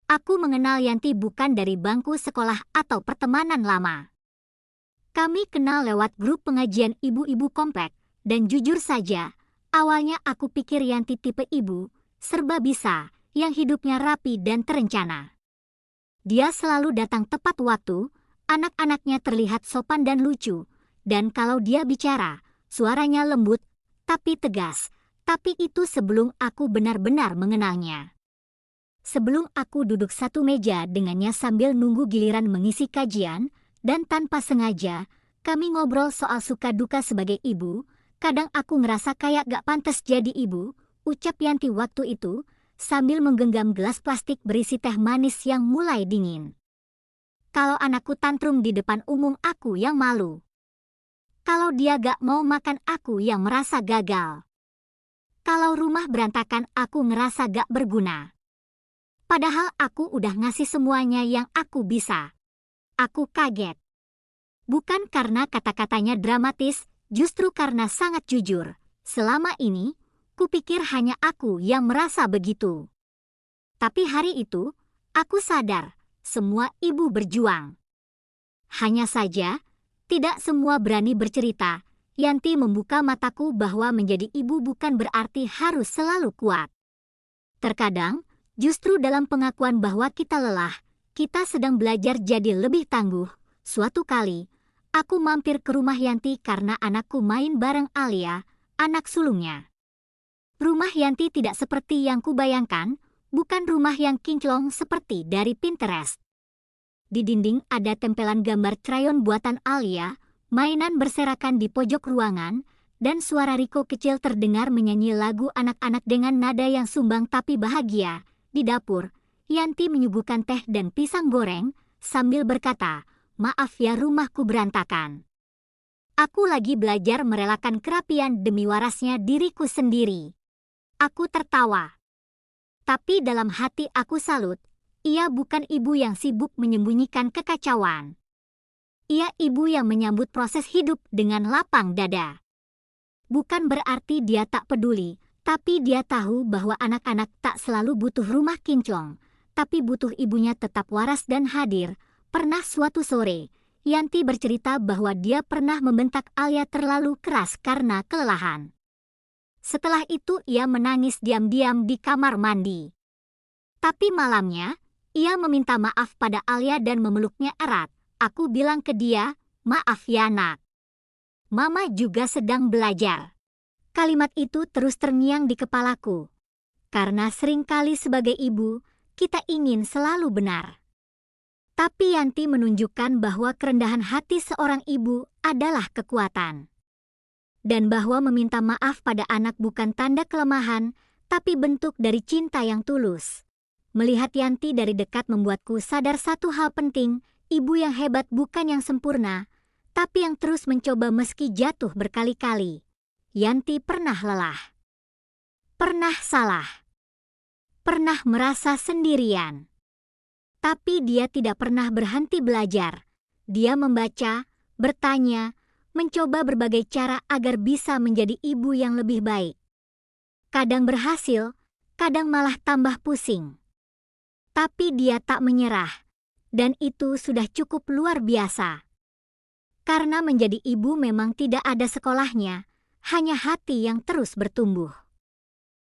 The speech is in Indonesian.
Aku mengenal Yanti bukan dari bangku sekolah atau pertemanan lama. Kami kenal lewat grup pengajian ibu-ibu komplek, dan jujur saja, awalnya aku pikir Yanti tipe ibu, serba bisa, yang hidupnya rapi dan terencana. Dia selalu datang tepat waktu, anak-anaknya terlihat sopan dan lucu, dan kalau dia bicara, suaranya lembut, tapi tegas, tapi itu sebelum aku benar-benar mengenalnya. Sebelum aku duduk satu meja dengannya sambil nunggu giliran mengisi kajian, dan tanpa sengaja, kami ngobrol soal suka duka sebagai ibu. Kadang aku ngerasa kayak gak pantas jadi ibu, ucap Yanti waktu itu, sambil menggenggam gelas plastik berisi teh manis yang mulai dingin. Kalau anakku tantrum di depan umum, aku yang malu. Kalau dia gak mau makan, aku yang merasa gagal. Kalau rumah berantakan, aku ngerasa gak berguna. Padahal aku udah ngasih semuanya yang aku bisa. Aku kaget. Bukan karena kata-katanya dramatis, justru karena sangat jujur. Selama ini, kupikir hanya aku yang merasa begitu. Tapi hari itu, aku sadar, semua ibu berjuang. Hanya saja, tidak semua berani bercerita. Yanti membuka mataku bahwa menjadi ibu bukan berarti harus selalu kuat. Terkadang, justru dalam pengakuan bahwa kita lelah, kita sedang belajar jadi lebih tangguh. Suatu kali, aku mampir ke rumah Yanti karena anakku main bareng Alia, anak sulungnya. Rumah Yanti tidak seperti yang kubayangkan, bukan rumah yang kinclong seperti dari Pinterest. Di dinding ada tempelan gambar krayon buatan Alia, mainan berserakan di pojok ruangan, dan suara Riko kecil terdengar menyanyi lagu anak-anak dengan nada yang sumbang tapi bahagia. Di dapur, Yanti menyuguhkan teh dan pisang goreng, sambil berkata, "Maaf ya, rumahku berantakan. Aku lagi belajar merelakan kerapian demi warasnya diriku sendiri." Aku tertawa. Tapi dalam hati aku salut, ia bukan ibu yang sibuk menyembunyikan kekacauan. Ia ibu yang menyambut proses hidup dengan lapang dada. Bukan berarti dia tak peduli, tapi dia tahu bahwa anak-anak tak selalu butuh rumah kinclong, tapi butuh ibunya tetap waras dan hadir. Pernah suatu sore, Yanti bercerita bahwa dia pernah membentak Alia terlalu keras karena kelelahan. Setelah itu ia menangis diam-diam di kamar mandi. Tapi malamnya, ia meminta maaf pada Alia dan memeluknya erat. Aku bilang ke dia, "Maaf ya nak. Mama juga sedang belajar." Kalimat itu terus terngiang di kepalaku. Karena seringkali sebagai ibu, kita ingin selalu benar. Tapi Yanti menunjukkan bahwa kerendahan hati seorang ibu adalah kekuatan. Dan bahwa meminta maaf pada anak bukan tanda kelemahan, tapi bentuk dari cinta yang tulus. Melihat Yanti dari dekat membuatku sadar satu hal penting, ibu yang hebat bukan yang sempurna, tapi yang terus mencoba meski jatuh berkali-kali. Yanti pernah lelah, pernah salah, pernah merasa sendirian. Tapi dia tidak pernah berhenti belajar. Dia membaca, bertanya, mencoba berbagai cara agar bisa menjadi ibu yang lebih baik. Kadang berhasil, kadang malah tambah pusing. Tapi dia tak menyerah, dan itu sudah cukup luar biasa. Karena menjadi ibu memang tidak ada sekolahnya, hanya hati yang terus bertumbuh.